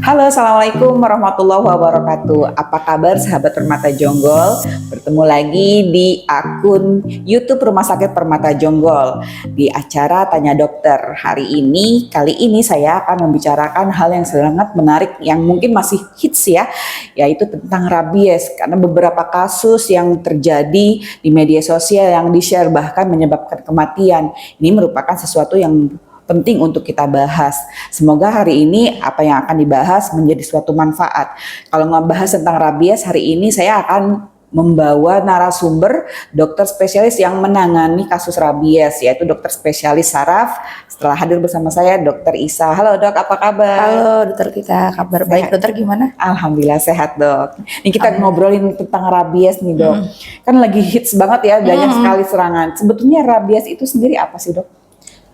Halo, Assalamualaikum warahmatullahi wabarakatuh. Apa kabar sahabat Permata Jonggol? Bertemu lagi di akun YouTube Rumah Sakit Permata Jonggol di acara Tanya Dokter. Kali ini saya akan membicarakan hal yang sangat menarik yang mungkin masih hits ya, yaitu tentang rabies. Karena beberapa kasus yang terjadi di media sosial yang di-share bahkan menyebabkan kematian. Ini merupakan sesuatu yang penting untuk kita bahas. Semoga hari ini apa yang akan dibahas menjadi suatu manfaat. Kalau ngebahas tentang rabies, hari ini saya akan membawa narasumber dokter spesialis yang menangani kasus rabies, yaitu dokter spesialis saraf. Setelah hadir bersama saya Dokter Isa. Halo dok, apa kabar? Halo dokter kita, kabar baik. Dokter gimana? Alhamdulillah sehat dok. Ini kita ngobrolin tentang rabies nih dok. Kan lagi hits banget ya, banyak sekali serangan. Sebetulnya rabies itu sendiri apa sih dok?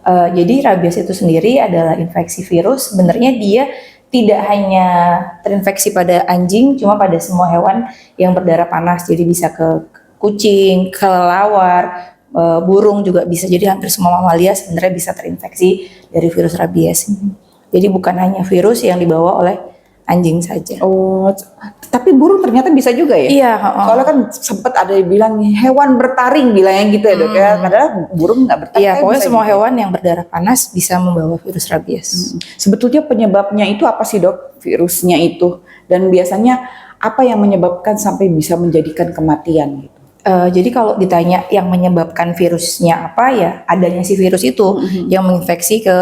Jadi rabies itu sendiri adalah infeksi virus. Sebenarnya dia tidak hanya terinfeksi pada anjing, cuma pada semua hewan yang berdarah panas. Jadi bisa ke kucing, kelelawar, burung juga bisa. Jadi hampir semua mamalia sebenarnya bisa terinfeksi dari virus rabies. Jadi bukan hanya virus yang dibawa oleh anjing saja. Oh, tapi burung ternyata bisa juga ya? Iya. Soalnya kan sempat ada yang bilang hewan bertaring bilangnya gitu ya dok ya. Padahal burung nggak bertaring. Iya, pokoknya semua hewan yang berdarah panas bisa membawa virus rabies. Sebetulnya penyebabnya itu apa sih dok? Virusnya itu, dan biasanya apa yang menyebabkan sampai bisa menjadikan kematian gitu? Jadi kalau ditanya yang menyebabkan virusnya apa ya, adanya si virus itu yang menginfeksi ke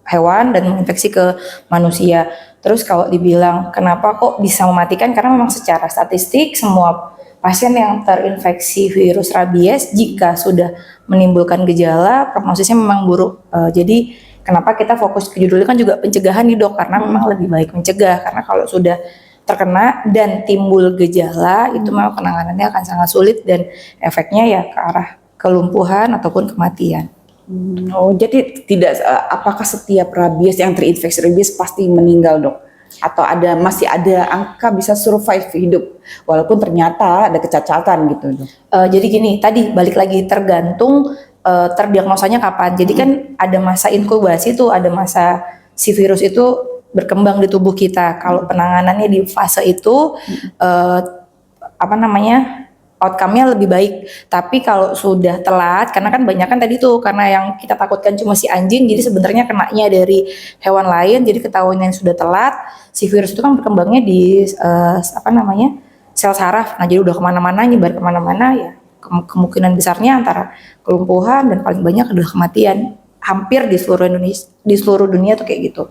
hewan dan menginfeksi ke manusia. Terus kalau dibilang kenapa kok bisa mematikan, karena memang secara statistik semua pasien yang terinfeksi virus rabies jika sudah menimbulkan gejala prognosisnya memang buruk. Jadi kenapa kita fokus ke judulnya kan juga pencegahan nih dok, karena memang lebih baik mencegah, karena kalau sudah terkena dan timbul gejala itu memang penanganannya akan sangat sulit dan efeknya ya ke arah kelumpuhan ataupun kematian. Oh, jadi tidak, apakah setiap rabies yang terinfeksi rabies pasti meninggal dok? Atau masih ada angka bisa survive hidup walaupun ternyata ada kecacatan gitu dok? Jadi gini, tadi balik lagi tergantung terdiagnosanya kapan. Jadi kan ada masa inkubasi tuh, ada masa si virus itu berkembang di tubuh kita. Kalau penanganannya di fase itu outcome-nya lebih baik. Tapi kalau sudah telat, karena kan banyak kan tadi tuh, karena yang kita takutkan cuma si anjing, jadi sebenarnya kenanya dari hewan lain, jadi ketahuan yang sudah telat, si virus itu kan berkembangnya di sel saraf. Nah jadi udah kemana-mana, nyebar kemana-mana ya, kemungkinan besarnya antara kelumpuhan dan paling banyak adalah kematian. Hampir di seluruh Indonesia, di seluruh dunia tuh kayak gitu.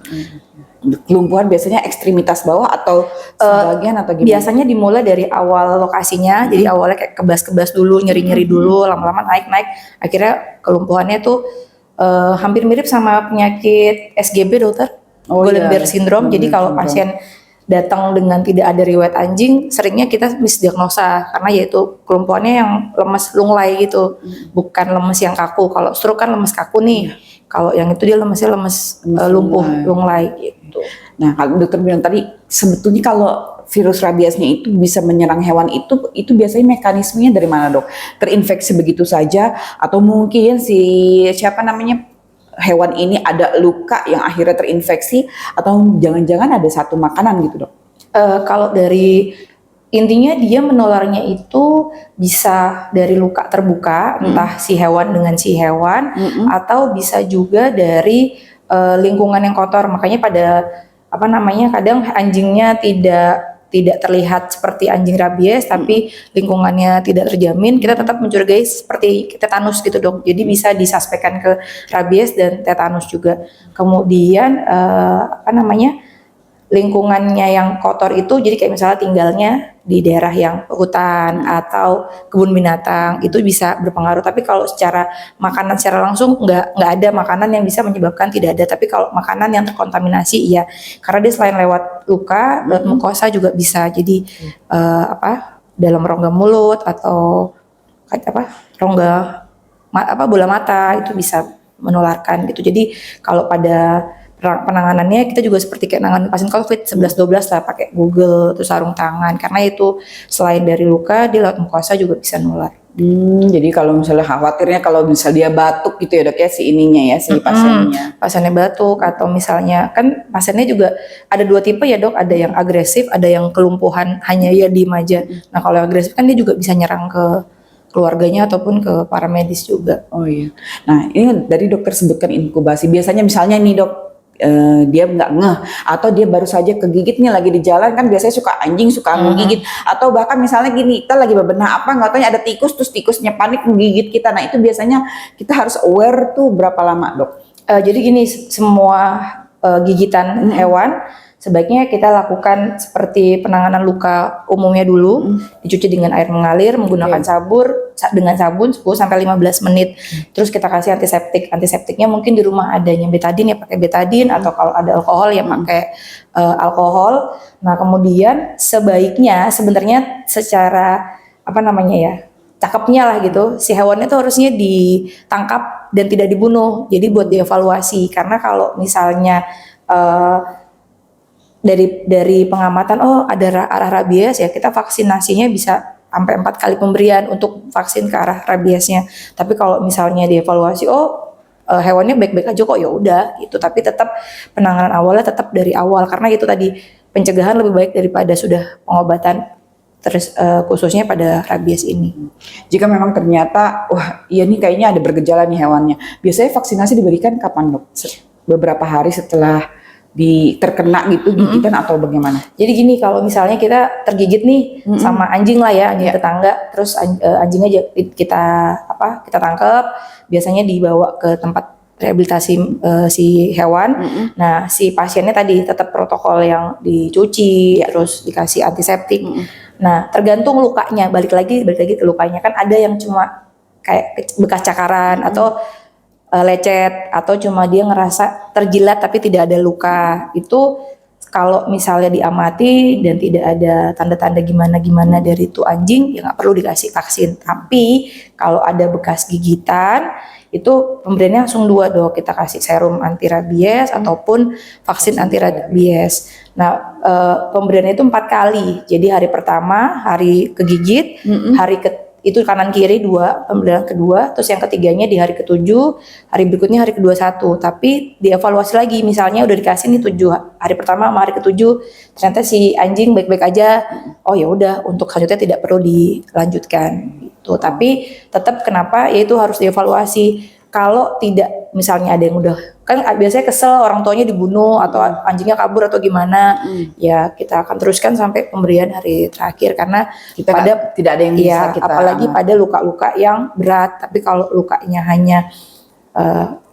Kelumpuhan biasanya ekstremitas bawah atau sebagian atau gimana? Biasanya dimulai dari awal lokasinya, jadi awalnya kayak kebas-kebas dulu, nyeri-nyeri dulu, lama-lama naik-naik, akhirnya kelumpuhannya tuh hampir mirip sama penyakit SGB dokter, Guillain-Barré syndrome. Jadi kalau pasien datang dengan tidak ada riwayat anjing, seringnya kita misdiagnosa karena yaitu kelumpuhannya yang lemes lunglai gitu, bukan lemes yang kaku. Kalau stroke kan lemes kaku nih, kalau yang itu dia lemesnya lemes lumpuh lunglai gitu. Nah kalau dokter bilang tadi, sebetulnya kalau virus rabiesnya itu bisa menyerang hewan itu biasanya mekanismenya dari mana dok? Terinfeksi begitu saja atau mungkin hewan ini ada luka yang akhirnya terinfeksi, atau jangan-jangan ada satu makanan gitu dok? Kalau dari intinya dia menularnya itu bisa dari luka terbuka, entah si hewan dengan si hewan, atau bisa juga dari lingkungan yang kotor. Makanya kadang anjingnya tidak terlihat seperti anjing rabies, tapi lingkungannya tidak terjamin, kita tetap mencurigai seperti tetanus gitu dok. Jadi bisa disuspekkan ke rabies dan tetanus juga. Kemudian lingkungannya yang kotor itu, jadi kayak misalnya tinggalnya di daerah yang hutan atau kebun binatang, itu bisa berpengaruh. Tapi kalau secara makanan secara langsung nggak ada makanan yang bisa menyebabkan, tidak ada. Tapi kalau makanan yang terkontaminasi iya, karena dia selain lewat luka, lewat mukosa juga bisa. Jadi dalam rongga mulut atau rongga bola mata itu bisa menularkan gitu. Jadi kalau pada penanganannya kita juga seperti kayak nanganin pasien COVID 11-12 lah, pakai Google, terus sarung tangan, karena itu selain dari luka dia lewat mukosa juga bisa nular. Jadi kalau misalnya khawatirnya kalau misalnya dia batuk gitu ya dok ya, si ininya ya, si pasiennya. Pasiennya batuk atau misalnya kan pasiennya juga ada 2 tipe ya dok, ada yang agresif, ada yang kelumpuhan hanya ya diem aja. Nah kalau yang agresif kan dia juga bisa nyerang ke keluarganya ataupun ke para medis juga. Oh iya. Nah ini dari dokter sebutkan inkubasi. Biasanya misalnya nih dok, dia nggak ngeh atau dia baru saja kegigit nih lagi di jalan, kan biasanya suka anjing suka menggigit, atau bahkan misalnya gini, kita lagi bebenah apa nggak tahu ada tikus, terus tikusnya panik menggigit kita. Nah itu biasanya kita harus aware tuh berapa lama dok? Jadi gini, semua gigitan hewan sebaiknya kita lakukan seperti penanganan luka umumnya dulu, dicuci dengan air mengalir menggunakan dengan sabun 10 sampai 15 menit. Terus kita kasih antiseptik. Antiseptiknya mungkin di rumah adanya betadine ya pakai betadine, atau kalau ada alkohol ya pakai alkohol. Nah, kemudian sebaiknya sebenarnya secara apa namanya ya? Cakepnya lah gitu, si hewannya tuh harusnya ditangkap dan tidak dibunuh. Jadi buat dievaluasi, karena kalau misalnya dari pengamatan ada arah rabies ya, kita vaksinasinya bisa sampai 4 kali pemberian untuk vaksin ke arah rabiesnya. Tapi kalau misalnya dievaluasi hewannya baik-baik aja kok, ya udah gitu. Tapi tetap penanganan awalnya tetap dari awal, karena itu tadi pencegahan lebih baik daripada sudah pengobatan, terus khususnya pada rabies ini. Jika memang ternyata wah iya nih kayaknya ada bergejala nih hewannya, biasanya vaksinasi diberikan kapan dok? Beberapa hari setelah terkena gitu gigitan atau bagaimana? Jadi gini, kalau misalnya kita tergigit nih sama anjing lah ya, anjing tetangga, terus anjingnya kita tangkap, biasanya dibawa ke tempat rehabilitasi si hewan. Nah, si pasiennya tadi tetap protokol yang dicuci, terus dikasih antiseptik. Nah, tergantung lukanya, balik lagi ke lukanya, kan ada yang cuma kayak bekas cakaran atau lecet, atau cuma dia ngerasa terjilat tapi tidak ada luka. Itu kalau misalnya diamati dan tidak ada tanda-tanda gimana-gimana dari itu anjing, ya nggak perlu dikasih vaksin. Tapi kalau ada bekas gigitan, itu pemberiannya langsung 2 dok. Kita kasih serum anti rabies ataupun vaksin anti rabies. Nah, pemberiannya itu 4 kali. Jadi hari pertama, hari kegigit, itu kanan kiri 2, pemberian kedua, terus yang ketiganya di hari ke-7, hari berikutnya hari ke-21. Tapi dievaluasi lagi, misalnya udah dikasih nih 7 hari pertama sama hari ke-7, ternyata si anjing baik-baik aja, oh ya udah, untuk selanjutnya tidak perlu dilanjutkan gitu. Tapi tetap kenapa ya itu harus dievaluasi. Kalau tidak, misalnya ada yang udah, kan biasanya kesel orang tuanya dibunuh atau anjingnya kabur atau gimana, ya kita akan teruskan sampai pemberian hari terakhir, karena tidak ada yang bisa kita apalagi pada luka-luka yang berat. Tapi kalau lukanya hanya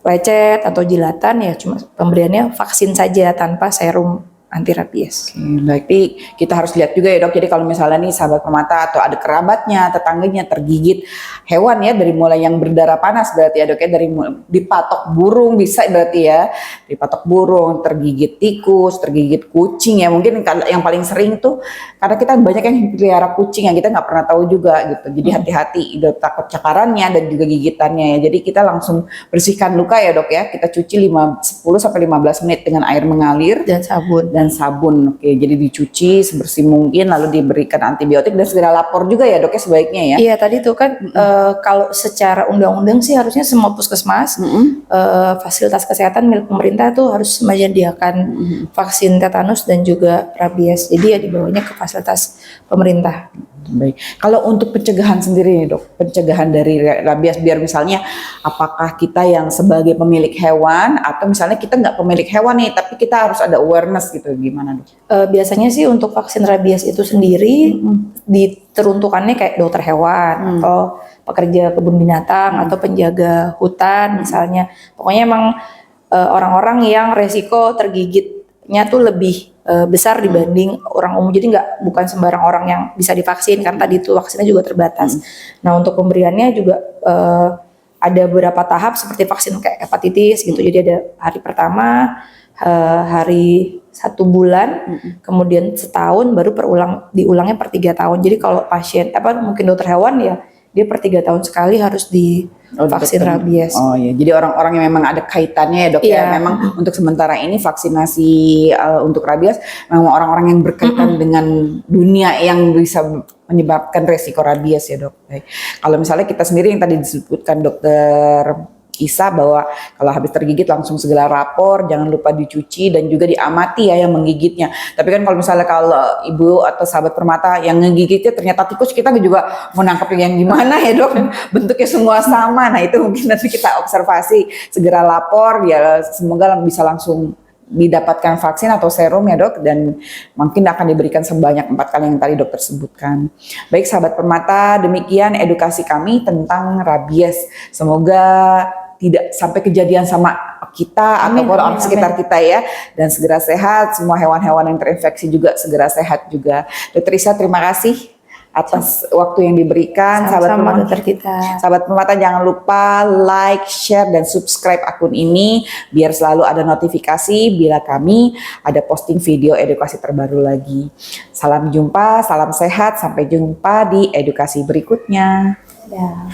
lecet atau jilatan, ya cuma pemberiannya vaksin saja tanpa serum anti rabies. Berarti kita harus lihat juga ya dok. Jadi kalau misalnya nih sahabat permata atau ada kerabatnya, tetangganya tergigit hewan ya, dari mulai yang berdarah panas berarti ya dok ya, dari dipatok burung bisa berarti ya, dipatok burung, tergigit tikus, tergigit kucing ya, mungkin yang paling sering tuh karena kita banyak yang pelihara kucing yang kita nggak pernah tahu juga gitu. Jadi hati-hati, takut cakarannya dan juga gigitannya ya. Jadi kita langsung bersihkan luka ya dok ya. Kita cuci 10 sampai 15 menit dengan air mengalir dan sabun. Oke, jadi dicuci sebersih mungkin, lalu diberikan antibiotik dan segera lapor juga ya dok ya sebaiknya ya. Iya, tadi tuh kan kalau secara undang-undang sih harusnya semua puskesmas, fasilitas kesehatan milik pemerintah tuh harus menyediakan vaksin tetanus dan juga rabies. Jadi ya dibawanya ke fasilitas pemerintah. Baik. Kalau untuk pencegahan sendiri nih dok, pencegahan dari rabies, biar misalnya apakah kita yang sebagai pemilik hewan atau misalnya kita nggak pemilik hewan nih, tapi kita harus ada awareness gitu, gimana dok? Biasanya sih untuk vaksin rabies itu sendiri diteruntukannya kayak dokter hewan atau pekerja kebun binatang atau penjaga hutan misalnya. Pokoknya emang orang-orang yang resiko tergigitnya tuh lebih besar dibanding orang umum. Jadi bukan sembarang orang yang bisa divaksin, karena tadi itu vaksinnya juga terbatas. Nah, untuk pemberiannya juga ada beberapa tahap seperti vaksin kayak hepatitis gitu. Jadi ada hari pertama, hari 1 bulan, kemudian setahun, baru diulangnya per 3 tahun. Jadi kalau pasien mungkin dokter hewan ya dia per 3 tahun sekali harus divaksin dokter. rabies. Oh iya, jadi orang-orang yang memang ada kaitannya ya dok Iya. ya. Memang untuk sementara ini vaksinasi untuk rabies memang orang-orang yang berkaitan dengan dunia yang bisa menyebabkan resiko rabies ya dok. Baik. Kalau misalnya kita sendiri yang tadi disebutkan dokter Isa bahwa kalau habis tergigit langsung segera lapor, jangan lupa dicuci dan juga diamati ya yang menggigitnya. Tapi kan kalau misalnya kalau ibu atau sahabat permata yang ngegigitnya ternyata tikus, kita juga mau nangkep yang gimana ya dok? Bentuknya semua sama. Nah itu mungkin nanti kita observasi, segera lapor ya, semoga bisa langsung didapatkan vaksin atau serum ya dok, dan mungkin akan diberikan sebanyak 4 kali yang tadi dokter sebutkan. Baik sahabat permata, demikian edukasi kami tentang rabies. Semoga tidak sampai kejadian sama kita Amin, ataupun orang amin, sekitar kita ya, dan segera sehat. Semua hewan-hewan yang terinfeksi juga segera sehat juga. Dokter Isa, terima kasih atas waktu yang diberikan. Sama-sama dokter kita. Sahabat permata, jangan lupa like, share, dan subscribe akun ini biar selalu ada notifikasi bila kami ada posting video edukasi terbaru lagi. Salam jumpa, salam sehat, sampai jumpa di edukasi berikutnya. Ya.